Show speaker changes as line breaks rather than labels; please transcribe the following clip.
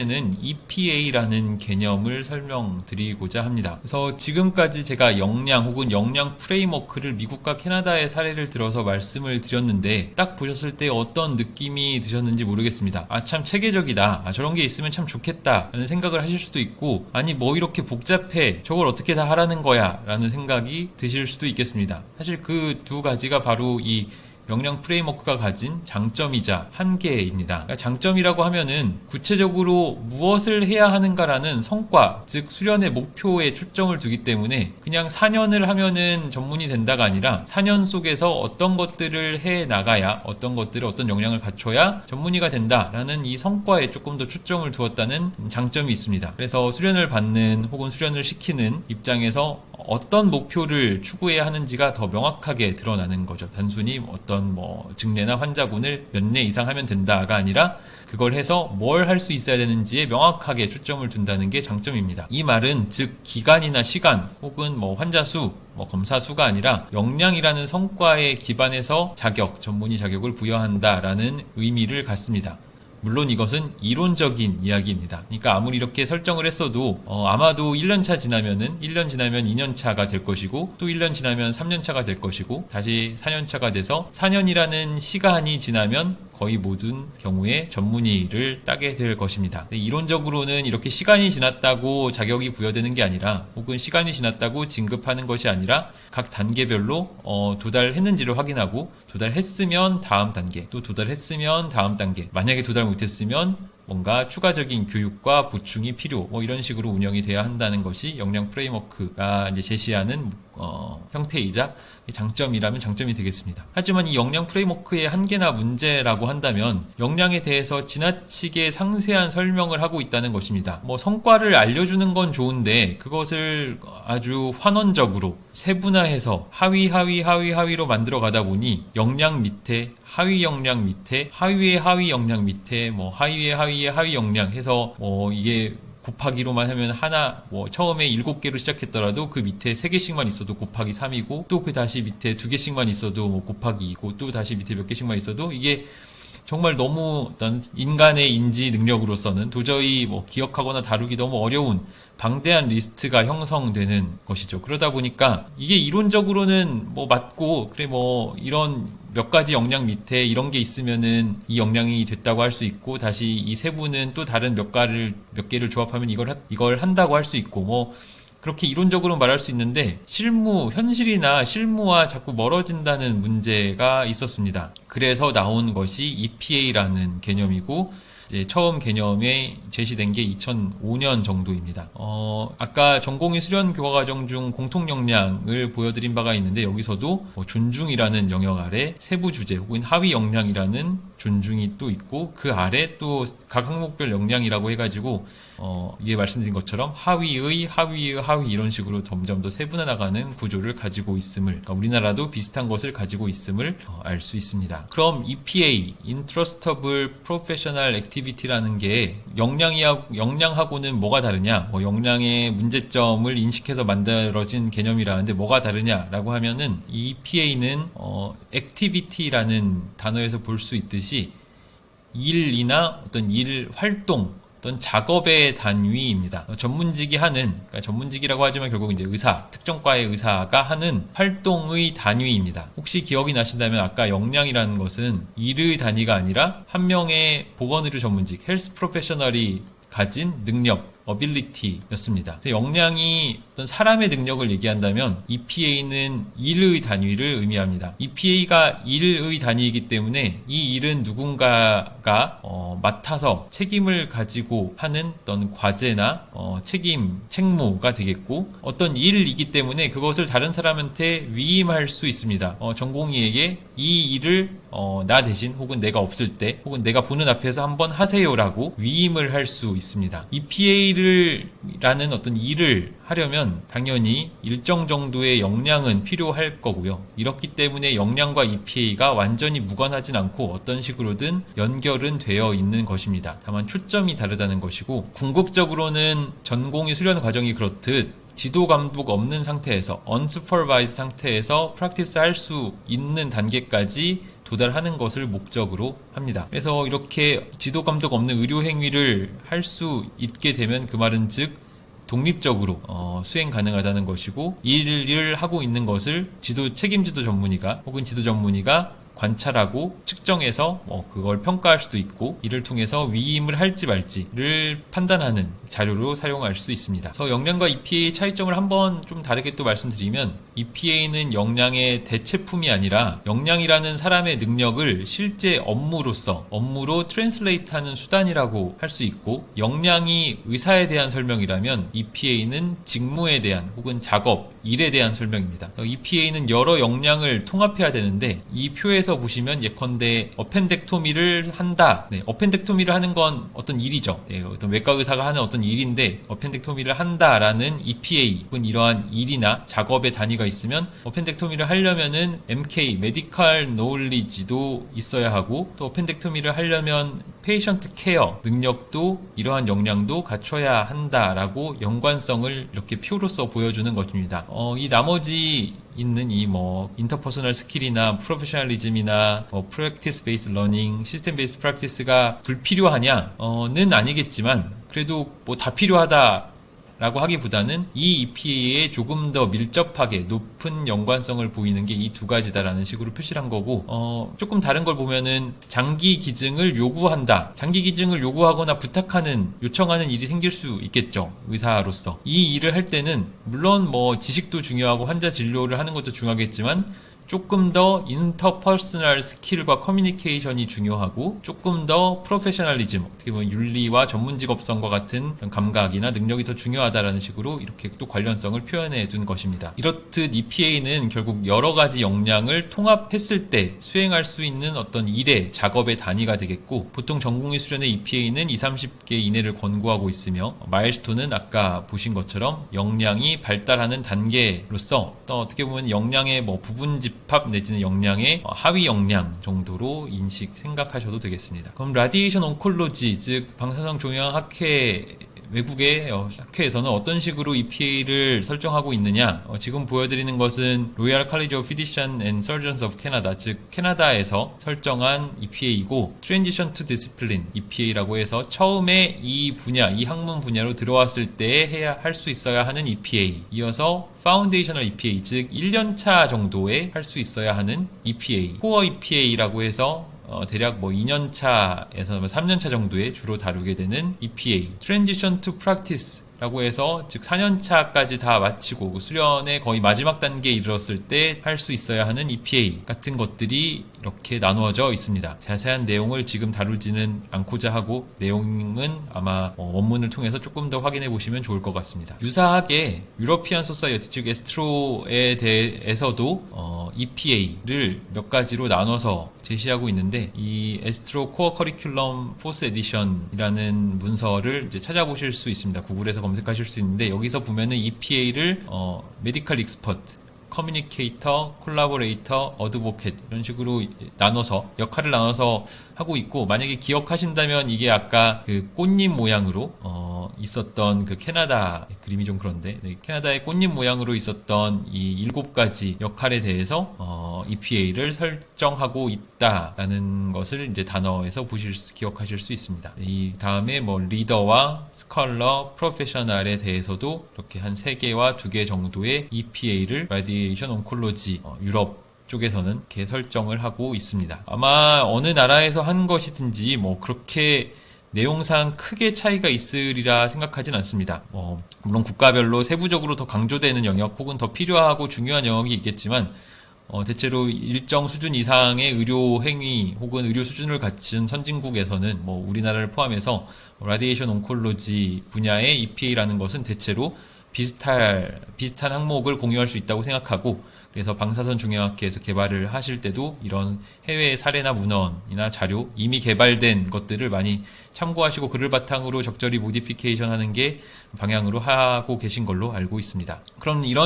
는 EPA라는 개념을 설명드리고자 합니다. 그래서 지금까지 제가 역량 혹은 역량 프레임워크를 미국과 캐나다의 사례를 들어서 말씀을 드렸는데 딱 보셨을 때 어떤 느낌이 드셨는지 모르겠습니다. 참 체계적이다. 저런 게 있으면 참 좋겠다 라는 생각을 하실 수도 있고, 아니 뭐 이렇게 복잡해, 저걸 어떻게 다 하라는 거야 라는 생각이 드실 수도 있겠습니다. 사실 그 두 가지가 바로 이 역량 프레임워크가 가진 장점이자 한계입니다. 그러니까 장점이라고 하면은 구체적으로 무엇을 해야 하는가라는 성과, 즉 수련의 목표에 초점을 두기 때문에 그냥 4년을 하면은 전문이 된다가 아니라 4년 속에서 어떤 것들을 해 나가야, 어떤 것들을, 어떤 역량을 갖춰야 전문의가 된다라는 이 성과에 조금 더 초점을 두었다는 장점이 있습니다. 그래서 수련을 받는 혹은 수련을 시키는 입장에서 어떤 목표를 추구해야 하는지가 더 명확하게 드러나는 거죠. 단순히 어떤 증례나 환자군을 몇 례 이상 하면 된다가 아니라 그걸 해서 뭘 할 수 있어야 되는지에 명확하게 초점을 둔다는 게 장점입니다. 이 말은 즉 기간이나 시간 혹은 환자 수, 검사 수가 아니라 역량이라는 성과에 기반해서 전문의 자격을 부여한다라는 의미를 갖습니다. 물론 이것은 이론적인 이야기입니다. 그러니까 아무리 이렇게 설정을 했어도 아마도 1년차 지나면은 1년 지나면 2년차가 될 것이고, 또 1년 지나면 3년차가 될 것이고, 다시 4년차가 돼서 4년이라는 시간이 지나면 거의 모든 경우에 전문의를 따게 될 것입니다. 이론적으로는 이렇게 시간이 지났다고 자격이 부여되는 게 아니라, 혹은 시간이 지났다고 진급하는 것이 아니라 각 단계별로 도달했는지를 확인하고, 도달했으면 다음 단계, 또 도달했으면 다음 단계, 만약에 도달 못했으면 뭔가 추가적인 교육과 보충이 필요, 이런 식으로 운영이 돼야 한다는 것이 역량 프레임워크가 이제 제시하는 형태이자 장점이라면 장점이 되겠습니다. 하지만 이 역량 프레임워크의 한계나 문제라고 한다면 역량에 대해서 지나치게 상세한 설명을 하고 있다는 것입니다. 성과를 알려주는 건 좋은데 그것을 아주 환원적으로 세분화해서 하위로 만들어 가다 보니 역량 밑에 하위 역량 밑에 하위의 하위 역량 밑에 하위의 하위 역량 해서 이게 곱하기로만 하면 처음에 7개로 시작했더라도 그 밑에 3개씩만 있어도 곱하기 3이고, 또 그 다시 밑에 2개씩만 있어도 곱하기 2고, 또 다시 밑에 몇 개씩만 있어도 이게 정말 너무 어떤 인간의 인지 능력으로서는 도저히 기억하거나 다루기 너무 어려운 방대한 리스트가 형성되는 것이죠. 그러다 보니까 이게 이론적으로는 맞고, 그래 이런 몇 가지 역량 밑에 이런 게 있으면은 이 역량이 됐다고 할 수 있고, 다시 이 세부는 또 다른 몇 개를 조합하면 이걸 한다고 할 수 있고, 그렇게 이론적으로 말할 수 있는데 현실이나 실무와 자꾸 멀어진다는 문제가 있었습니다. 그래서 나온 것이 EPA라는 개념이고, 처음 개념에 제시된 게 2005년 정도입니다. 아까 전공의 수련 교과과정 중 공통 역량을 보여드린 바가 있는데, 여기서도 존중이라는 영역 아래 세부 주제 혹은 하위 역량이라는 존중이 또 있고, 그 아래 또 각 항목별 역량이라고 해가지고 이게 말씀드린 것처럼 하위의 하위 이런 식으로 점점 더 세분화 나가는 구조를 가지고 있음을, 그러니까 우리나라도 비슷한 것을 가지고 있음을 알 수 있습니다. 그럼 EPA, Intrustable Professional Activity라는 게 역량하고는 뭐가 다르냐? 역량의 문제점을 인식해서 만들어진 개념이라는데 뭐가 다르냐라고 하면은 EPA는 Activity라는 단어에서 볼 수 있듯이 일이나 어떤 일 활동, 어떤 작업의 단위입니다. 그러니까 전문직이라고 하지만 결국 이제 특정과의 의사가 하는 활동의 단위입니다. 혹시 기억이 나신다면 아까 역량이라는 것은 일의 단위가 아니라 한 명의 보건의료 전문직, 헬스 프로페셔널이 가진 능력, 어빌리티였습니다. 역량이 어떤 사람의 능력을 얘기한다면 EPA는 일의 단위를 의미합니다. EPA가 일의 단위이기 때문에 이 일은 누군가가 맡아서 책임을 가지고 하는 어떤 과제나 책무가 되겠고, 어떤 일이기 때문에 그것을 다른 사람한테 위임할 수 있습니다. 전공의에게 이 일을 나 대신 혹은 내가 없을 때 혹은 내가 보는 앞에서 한번 하세요라고 위임을 할 수 있습니다. EPA라는 어떤 일을 하려면 당연히 일정 정도의 역량은 필요할 거고요. 이렇기 때문에 역량과 EPA가 완전히 무관하진 않고 어떤 식으로든 연결은 되어 있는 것입니다. 다만 초점이 다르다는 것이고, 궁극적으로는 전공의 수련 과정이 그렇듯 지도 감독 없는 상태에서 unsupervised 상태에서 프랙티스 할 수 있는 단계까지 도달하는 것을 목적으로 합니다. 그래서 이렇게 지도 감독 없는 의료 행위를 할 수 있게 되면 그 말은 즉 독립적으로 수행 가능하다는 것이고, 일을 하고 있는 것을 책임지도 전문의가 혹은 지도 전문의가 관찰하고 측정해서 그걸 평가할 수도 있고, 이를 통해서 위임을 할지 말지를 판단하는 자료로 사용할 수 있습니다. 그래서 역량과 EPA의 차이점을 한번 좀 다르게 또 말씀드리면, EPA는 역량의 대체품이 아니라 역량이라는 사람의 능력을 실제 업무로 트랜슬레이트하는 수단이라고 할 수 있고, 역량이 의사에 대한 설명이라면 EPA는 직무에 대한 혹은 작업, 일에 대한 설명입니다. EPA는 여러 역량을 통합해야 되는데, 이 표에서 보시면 예컨대 어펜덱토미를 한다. 어펜덱토미를 하는 건 어떤 일이죠. 어떤 외과 의사가 하는 어떤 일인데, 어펜덱토미를 한다라는 EPA 혹은 이러한 일이나 작업의 단위가 있으면, 어펜덱토미를 하려면은 MK, 메디컬 노울리지도 있어야 하고, 또 어펜덱토미를 하려면 페이션트 케어 능력도 이러한 역량도 갖춰야 한다라고 연관성을 이렇게 표로써 보여주는 것입니다. 이 나머지 있는 인터퍼스널 스킬이나 프로페셔널리즘이나 프랙티스 베이스 러닝, 시스템 베이스 프랙티스가 불필요하냐는 아니겠지만, 그래도 다 필요하다 라고 하기보다는 이 EPA에 조금 더 밀접하게 높은 연관성을 보이는 게 이 두 가지다라는 식으로 표시를 한 거고, 조금 다른 걸 보면은 장기 기증을 요구한다. 장기 기증을 요구하거나 요청하는 일이 생길 수 있겠죠. 의사로서. 이 일을 할 때는 물론 지식도 중요하고 환자 진료를 하는 것도 중요하겠지만, 조금 더 인터퍼스널 스킬과 커뮤니케이션이 중요하고, 조금 더 프로페셔널리즘, 어떻게 보면 윤리와 전문 직업성과 같은 감각이나 능력이 더 중요하다라는 식으로 이렇게 또 관련성을 표현해 둔 것입니다. 이렇듯 EPA는 결국 여러 가지 역량을 통합했을 때 수행할 수 있는 어떤 일의 작업의 단위가 되겠고, 보통 전공의 수련의 EPA는 20-30개 이내를 권고하고 있으며, 마일스톤은 아까 보신 것처럼 역량이 발달하는 단계로서 또 어떻게 보면 역량의 부분집 내지는 역량의 하위 역량 정도로 생각하셔도 되겠습니다. 그럼 라디에이션 온콜로지, 즉 방사성 종양학회, 외국의 학회에서는 어떤 식으로 EPA를 설정하고 있느냐, 지금 보여드리는 것은 로얄 칼리지 오브 피디션 앤 서전스 오브 캐나다, 즉 캐나다에서 설정한 EPA이고, 트랜지션 투 디시플린 EPA라고 해서 처음에 이 학문 분야로 들어왔을 때 할 수 있어야 하는 EPA, 이어서 파운데이셔널 EPA, 즉 1년차 정도에 할 수 있어야 하는 EPA, 코어 EPA라고 해서 대략 2년차에서 3년차 정도에 주로 다루게 되는 EPA, Transition to Practice 라고 해서 즉 4년차까지 다 마치고 수련의 거의 마지막 단계에 이르렀을 때 할 수 있어야 하는 EPA 같은 것들이 이렇게 나누어져 있습니다. 자세한 내용을 지금 다루지는 않고자 하고, 내용은 아마 원문을 통해서 조금 더 확인해 보시면 좋을 것 같습니다. 유사하게 유러피안 소사이어티, 즉 에스트로에 대해서도 EPA를 몇 가지로 나눠서 제시하고 있는데, 이 에스트로 코어 커리큘럼 포스 에디션이라는 문서를 이제 찾아보실 수 있습니다. 구글에서 검색하실 수 있는데, 여기서 보면은 EPA를 메디컬 익스퍼트, 커뮤니케이터, 콜라보레이터, 어드보켓 이런 식으로 역할을 나눠서 하고 있고, 만약에 기억하신다면 이게 아까 그 꽃잎 모양으로 있었던 그 캐나다 그림이 좀 그런데, 캐나다의 꽃잎 모양으로 있었던 이 7가지 역할에 대해서 EPA를 설정하고 있다라는 것을 이제 단어에서 기억하실 수 있습니다. 이 다음에 리더와 스컬러, 프로페셔널에 대해서도 이렇게 한 3개와 2개 정도의 EPA를 라디에이션 온콜로지 유럽 쪽에서는 이렇게 설정을 하고 있습니다. 아마 어느 나라에서 한 것이든지 그렇게 내용상 크게 차이가 있으리라 생각하진 않습니다. 물론 국가별로 세부적으로 더 강조되는 영역 혹은 더 필요하고 중요한 영역이 있겠지만, 대체로 일정 수준 이상의 의료 행위 혹은 의료 수준을 갖춘 선진국에서는 우리나라를 포함해서 라디에이션 온콜로지 분야의 EPA라는 것은 대체로 비슷한 항목을 공유할 수 있다고 생각하고, 그래서 방사선 종양학회에서 개발을 하실 때도 이런 해외 사례나 문헌이나 자료, 이미 개발된 것들을 많이 참고하시고 그를 바탕으로 적절히 모디피케이션 하는 게 방향으로 하고 계신 걸로 알고 있습니다. 그럼 이런